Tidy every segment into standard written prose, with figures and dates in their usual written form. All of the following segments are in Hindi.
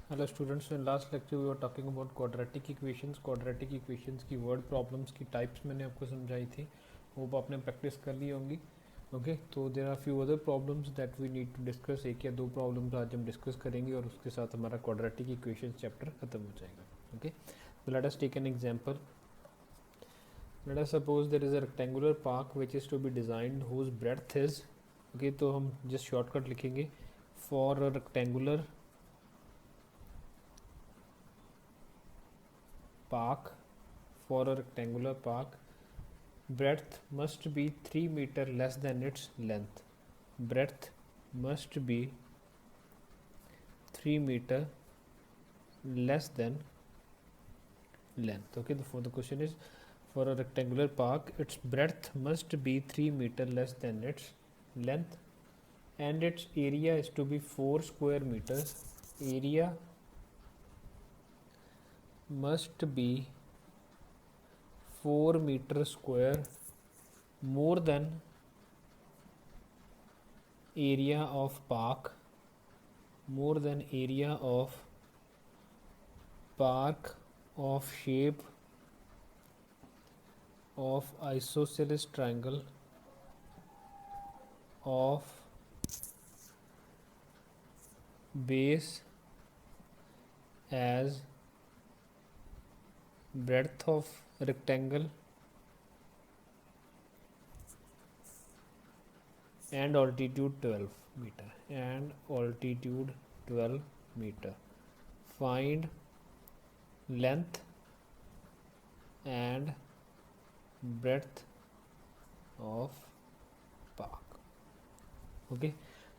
Hello students, in last lecture we were talking about quadratic equations. Quadratic equations की word problems की types मैंने आपको समझाई थी. होप आपने प्रैक्टिस कर ली होंगी. ओके, तो there are few other problems that we need to discuss. एक या दो प्रॉब्लम्स आज हम डिस्कस करेंगे और उसके साथ हमारा क्वाड्रेटिक इक्वेशन चैप्टर खत्म हो जाएगा. Okay, so let us take an example. Let us suppose there is a rectangular park which is to be designed whose breadth is, okay, तो हम just shortcut लिखेंगे for a rectangular park. For a rectangular park, breadth must be 3 meter less than its length. Breadth must be 3 meter less than length. Okay, the question is, for a rectangular park, its breadth must be 3 meter less than its length, and its area is to be 4 square meters. Area must be 4 meter square more than area of park, more than area of park of shape of isosceles triangle of base as breadth of rectangle and altitude 12 meter, and altitude 12 meter. Find length and breadth of park. Okay,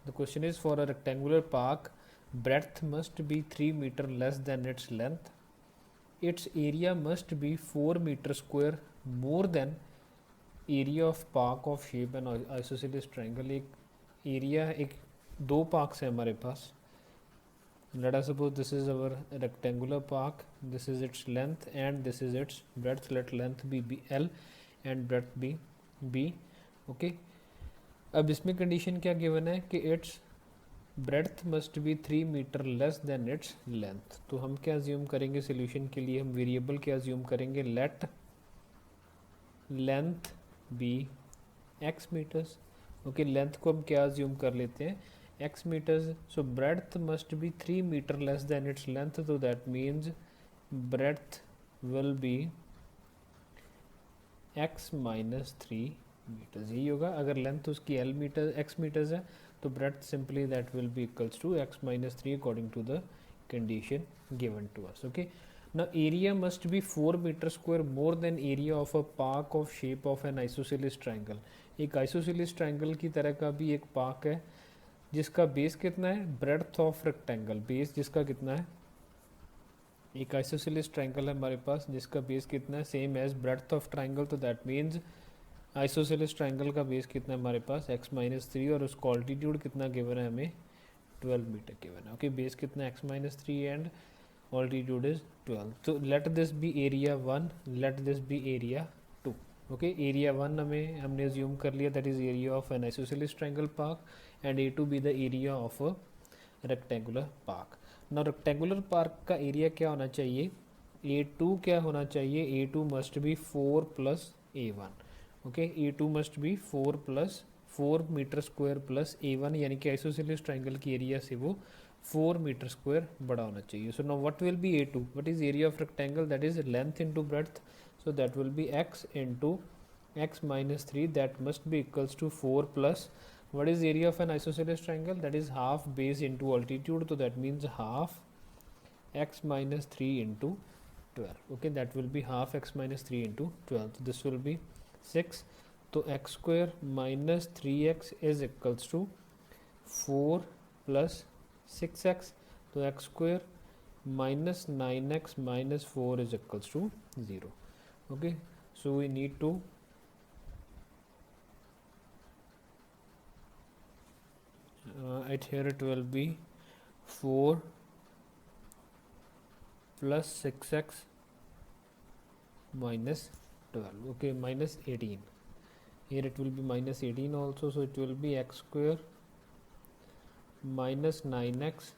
the question is, for a rectangular park, breadth must be 3 meter less than its length. Its area must be 4 meter square more than area of park of shape and isosceles triangle. एक एरिया, एक दो पार्क्स है हमारे पास. Let us suppose this is our rectangular park, this is its length and this is its breadth. Let length be L and breadth be B. Okay, अब इसमें कंडीशन क्या गिवन है कि its breadth must be 3 metre less than its length. तो हम क्या अज्यूम करेंगे सोल्यूशन के लिए? हम वेरिएबल क्या अज्यूम करेंगे? Let length be X metres. Okay, length को हम क्या अज्यूम कर लेते हैं? X metres. So breadth must be 3 metre less than its length, तो that means breadth will be X minus 3 metres. यही होगा. अगर लेंथ उसकी एल मीटर एक्स मीटर्स है तो breadth simply that will be equals to x minus 3 according to the condition given to us. Okay, now area must be 4 meter square more than area of a park of shape of an isosceles triangle. एक isosceles triangle की तरह का भी एक पार्क है जिसका बेस कितना है? Breadth of rectangle. बेस जिसका कितना है? एक आइसोसेलेस ट्रायंगल है हमारे पास जिसका बेस कितना है? Same as breadth of triangle. तो दैट मीन्स आइसोसेलेस ट्रायंगल का बेस कितना है हमारे पास? एक्स माइनस 3, और उसका ऑल्टीट्यूड कितना गिवन है हमें? 12 मीटर गिवन है. ओके, बेस कितना है? X minus 3 and altitude is 12. So let this be area 1, let this be area 2. Okay, area 1 हमें हमने assume कर लिया, that is area of an isosceles triangle park, and A2 be the area of a rectangular park. Now rectangular park का area क्या होना चाहिए? A2 क्या होना चाहिए? A2 must be 4 plus A1. Okay, A2 must be 4 plus 4 metre square plus A1, यानी कि आइसोसेलेस ट्राइंगल की एरिया से वो 4 मीटर स्क्वायर बड़ा होना चाहिए. So now what will be A2? What is area of rectangle? That is length into breadth. So that will be x into x minus 3, that must be equals to 4 plus, what is area of an isosceles triangle? That is half base into altitude, so that means half x minus 3 into 12. Okay, that will be half x minus 3 into 12. So this will be 6. तो x square minus 3x is equals to 4 plus 6x. तो x square minus 9x minus 4 is equals to 0. Okay, so we need to at here it will be 4 plus 6x minus 12. Okay, minus 18. Here it will be minus 18 also, so it will be x square minus 9x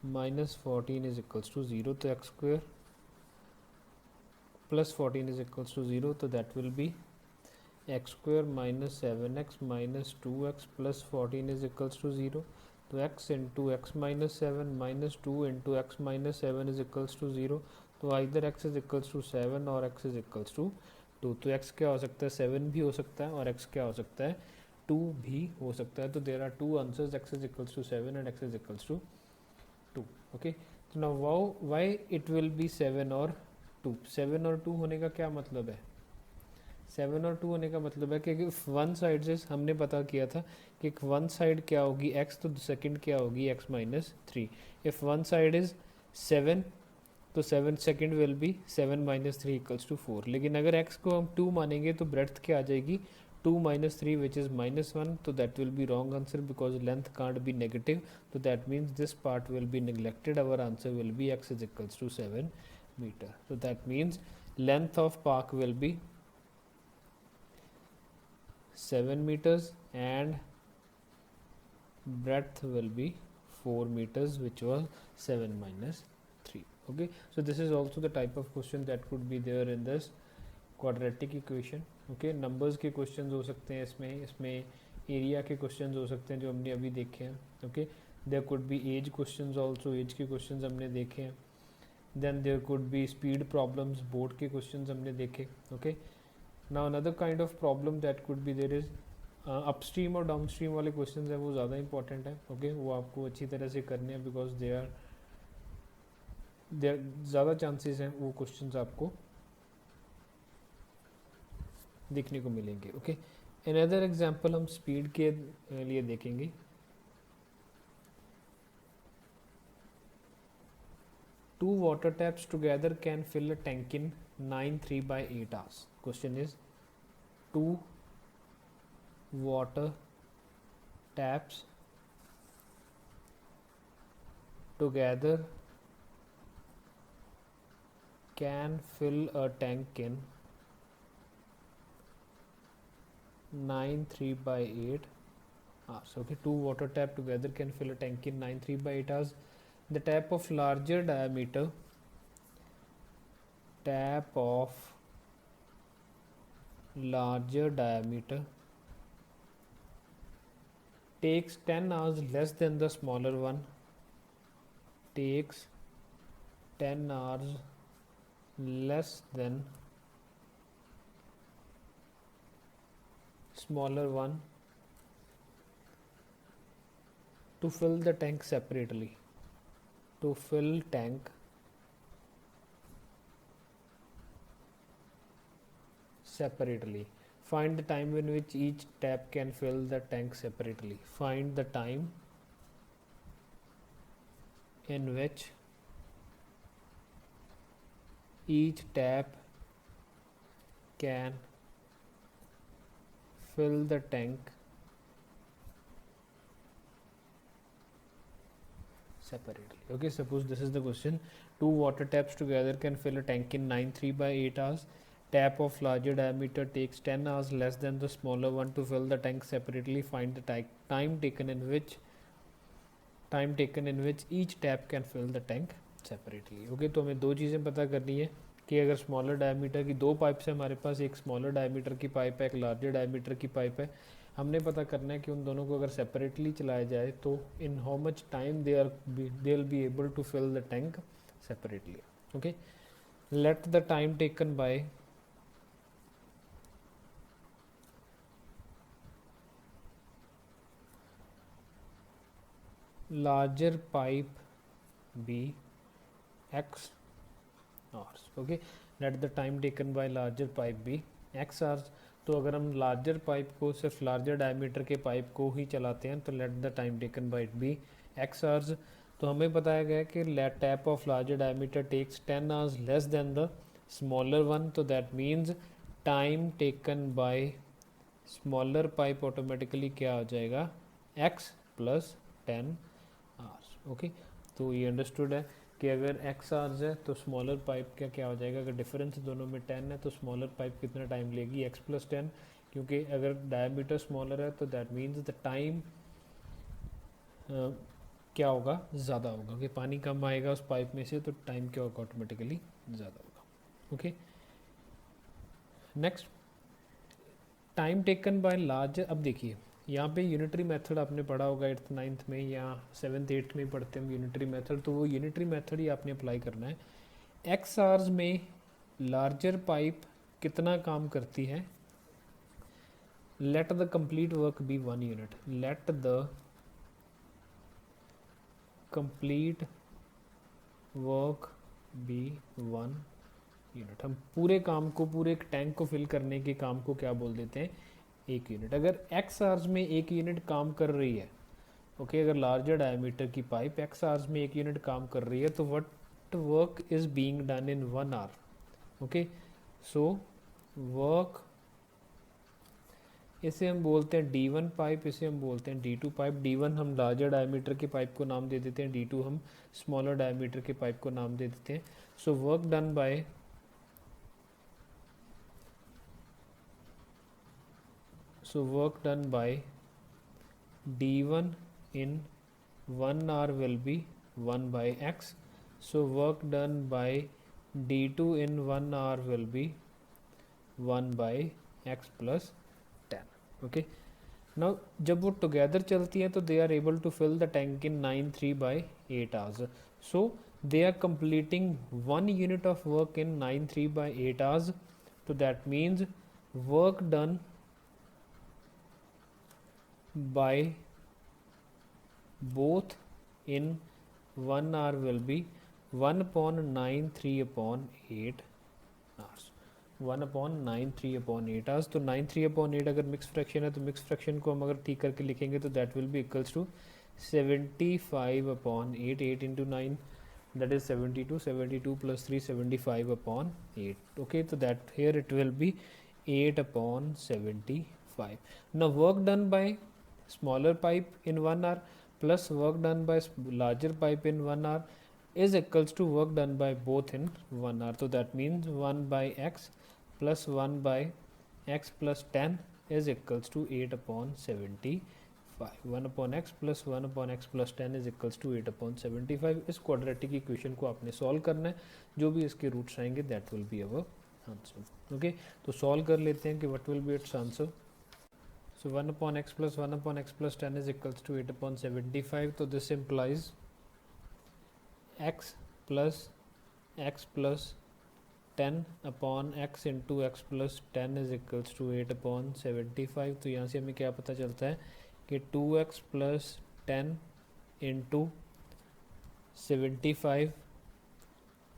minus 14 is equals to 0, तो x square plus 14 is equals to 0, तो that will be x square minus 7x minus 2x plus 14 is equals to 0, तो x into x minus 7 minus 2 into x minus 7 is equals to 0, तो either x is equals to 7 और x इज इक्वल्स टू 2, तो x क्या हो सकता है 7 भी हो सकता है और x क्या हो सकता है 2 भी हो सकता है, तो there are two answers, x is equals to 7 and x is equals to 2. Okay, तो now why it will be 7 और 2. 7 और 2 होने का क्या मतलब है, 7 और 2 होने का मतलब है कि वन साइड से हमने पता किया था कि वन साइड क्या होगी x, तो सेकंड क्या होगी x minus 3. If one side is 7 तो 7 second will be 7 minus 3 equals to 4, लेकिन अगर x को हम 2 मानेंगे तो ब्रेड्थ क्या आ जाएगी 2 माइनस 3 विच इज़ माइनस 1, तो that will be wrong answer because length can't be negative, तो that means this part will be neglected, our answer will be x is equals to 7 metre, so that means length of park will be 7 meters and breadth will be 4 meters, which was 7 minus 3. Okay, so this is also the type of question that could be there in this quadratic equation. Okay, numbers के questions हो सकते हैं इसमें area के questions हो सकते हैं जो हमने अभी देखे हैं. Okay, there could be age questions also, age के questions हमने देखे हैं. Then there could be speed problems, board के questions हमने देखे. Okay, now another kind of problem that could be there is upstream और डाउनस्ट्रीम वाले क्वेश्चंस हैं वो ज़्यादा इंपॉर्टेंट है. ओके, वो आपको अच्छी तरह से करने हैं बिकॉज दे आर ज़्यादा चांसेस हैं वो क्वेश्चंस आपको देखने को मिलेंगे. ओके, अनदर एग्जांपल हम स्पीड के लिए देखेंगे. Two water taps together can fill a tank in 9 3/8 hours. Question is two water taps together can fill a tank in 9 3/8 hours. Okay, two water tap together can fill a tank in 9 3/8 hours. The tap of larger diameter takes 10 hours less than the smaller one, takes 10 hours less than smaller one to fill the tank separately. To fill tank separately. Find the time in which each tap can fill the tank separately. Find the time in which each tap can fill the tank separately. Okay, suppose this is the question. Two water taps together can fill a tank in 9 3/8 hours. Tap of larger diameter takes 10 hours less than the smaller one to fill the tank separately. Find the time taken in which each tap can fill the tank separately. Okay, तो हमें दो चीज़ें पता करनी है कि अगर स्मॉलर डायमीटर की दो पाइप्स है हमारे पास, एक स्मॉलर डायमीटर की पाइप है, एक लार्जर डायमीटर की पाइप है, हमने पता करना है कि उन दोनों को अगर सेपरेटली चलाया जाए तो in how much time they will be able to fill the tank separately. Okay, let the time taken by larger pipe be x hours. Okay, let the time taken by larger pipe be x hours. तो अगर हम लार्जर पाइप को सिर्फ लार्जर डायमीटर के पाइप को ही चलाते हैं तो let the time taken by it be x hours. तो हमें बताया गया कि tap of larger diameter takes 10 hours less than the smaller one, तो that means time taken by smaller pipe automatically क्या हो जाएगा x प्लस 10 hours. ओके, तो ये अंडरस्टूड है कि अगर x hours है तो स्मॉलर पाइप का क्या हो जाएगा, अगर डिफरेंस दोनों में 10 है तो स्मॉलर पाइप कितना टाइम लेगी x प्लस 10, क्योंकि अगर डायमीटर स्मॉलर है तो दैट मीन्स द टाइम क्या होगा, ज़्यादा होगा, कि पानी कम आएगा उस पाइप में से तो टाइम क्या होगा, ऑटोमेटिकली ज़्यादा होगा। Okay, next time taken bye larger. अब देखिए यहाँ पे यूनिटरी मेथड आपने पढ़ा होगा 8th 9th में या 7th 8th में पढ़ते हैं हम यूनिटरी मेथड, तो वो यूनिटरी मेथड ही आपने अप्लाई करना है। एक्स आवर्स में लार्जर पाइप कितना काम करती है, let the complete work be 1 unit, let the complete work be 1 unit. हम पूरे काम को, पूरे टैंक को फिल करने के काम को क्या बोल देते हैं, 1 यूनिट। अगर एक्स आवर्स में 1 यूनिट काम कर रही है, ओके, अगर लार्जर डायमीटर की पाइप एक्स आवर्स में 1 यूनिट काम कर रही है तो what work is being done in 1 hour. Okay, so work, इसे हम बोलते हैं D1 पाइप, इसे हम बोलते हैं D2 पाइप। D1 हम लार्जर डायमीटर के पाइप को नाम दे देते हैं, D2 हम स्मॉलर डायमीटर के पाइप को नाम दे देते हैं। So work done by D1 in 1 hour will be 1 by x. So work done by D2 in 1 hour will be 1 by x plus 10. Okay. Now जब वो together चलती हैं तो they are able to fill the tank in 9 by 8 hours. So they are completing 1 unit of work in 9 by 8 hours. So that means work done by both in 1 hour will be 1 upon 9 3 upon 8 hours, 1 upon 9 3 upon 8 hours। तो 9 3 upon 8 अगर मिक्स फ्रैक्शन है तो मिक्स फ्रैक्शन को हम अगर ठीक करके लिखेंगे तो that will be equals to 75 upon 8, 8 into 9 that is 72, 72 plus 3 75 upon 8। okay, so that here it will be 8 upon 75। now work done by smaller pipe in 1 hour plus work done by larger pipe in 1 hour is equals to work done by both in 1 hour। so that means 1 by x plus 1 by x plus 10 is equals to 8 upon 75। 1 upon x plus 1 upon x plus 10 is equals to 8 upon 75। इस क्वाड्रेटिक इक्वेशन को आपने सॉल्व करना है, जो भी इसके रूट्स आएंगे that will be our answer. Okay, तो सॉल्व कर लेते हैं कि what will be it's answer. So 1 upon x plus 1 upon x plus 10 is equals to 8 upon 75। So this implies x plus 10 upon x into x plus 10 is equals to 8 upon 75। तो यहाँ से हमें क्या पता चलता है कि 2x plus 10 into 75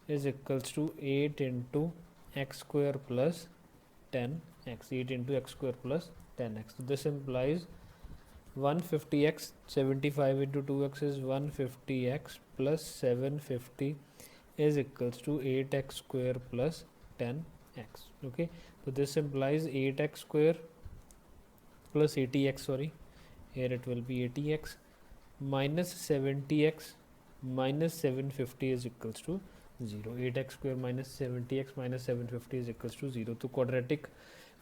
is equals to 8 into x square plus 10x, 8 into x square plus 10x। so this implies 150x, 75 into 2x is 150x plus 750 is equals to 8x square plus 10x। okay, so this implies 8x square plus 80x, sorry, here it will be 80x minus 70x minus 750 is equals to 0। 8x square minus 70x minus 750 is equals to 0। तो क्वाड्रेटिक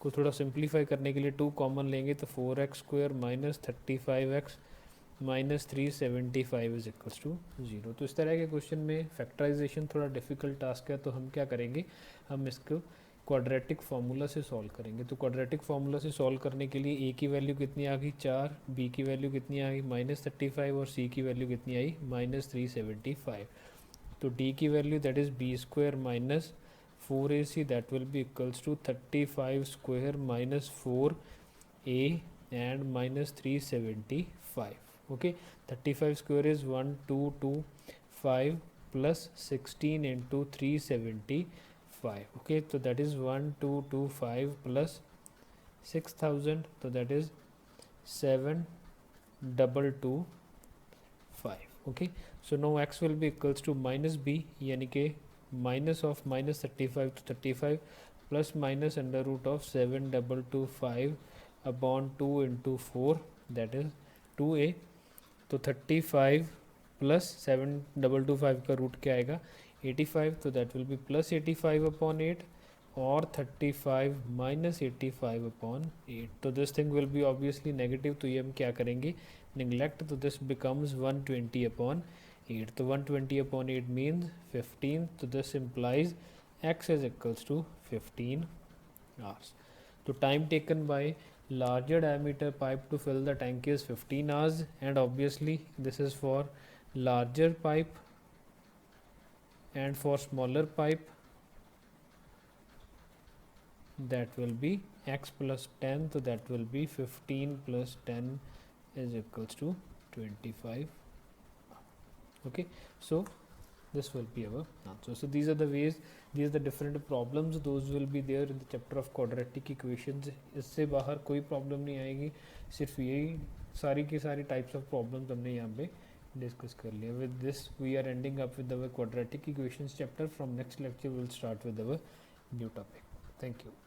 को थोड़ा सिंप्लीफाई करने के लिए 2 कॉमन लेंगे तो 4x square minus 35x minus 375 is equals to 0। तो इस तरह के क्वेश्चन में फैक्टराइजेशन थोड़ा डिफिकल्ट टास्क है, तो हम क्या करेंगे, हम इसको क्वाड्रेटिक फार्मूला से सॉल्व करेंगे। तो क्वाड्रेटिक फार्मूला से सॉल्व करने के लिए ए की वैल्यू कितनी आ गई 4, बी की वैल्यू कितनी आ गई माइनस 35 और सी की वैल्यू कितनी आई माइनस 375। तो डी की value that is B square minus 4ac that will be equals to 35 square minus 4a and minus 375। okay, 35 square is 1225 plus 16 into 375। okay, so that is 1225 plus 6000, so that is 7225। okay, so now x will be equals to minus b यानी कि minus of minus 35 to 35 plus minus under root of 7225 upon 2 into 4 that is 2a। तो 35 प्लस 7225 का रूट क्या आएगा 85, तो that will B plus 85 upon 8 or 35 minus 85 upon 8. तो this thing will be obviously negative, तो ये हम क्या करेंगे, neglect, तो this becomes 120 upon 8. तो 120 upon 8 means 15, तो this implies x is equals to 15 hours. तो time taken by larger diameter pipe to fill the tank is 15 hours, and obviously this is for larger pipe, and for smaller pipe that will be x plus 10, so that will be 15 plus 10 is equals to 25. Okay, so this will be our answer. So these are the ways, these are the different problems, those will be there in the chapter of quadratic equations. इससे बाहर कोई प्रॉब्लम नहीं आएगी, सिर्फ यही सारी की सारी टाइप्स ऑफ प्रॉब्लम्स हमने यहाँ पे डिस्कस कर लिया. With this we are ending up with our quadratic equations chapter. From next lecture we will start with our new topic. Thank you.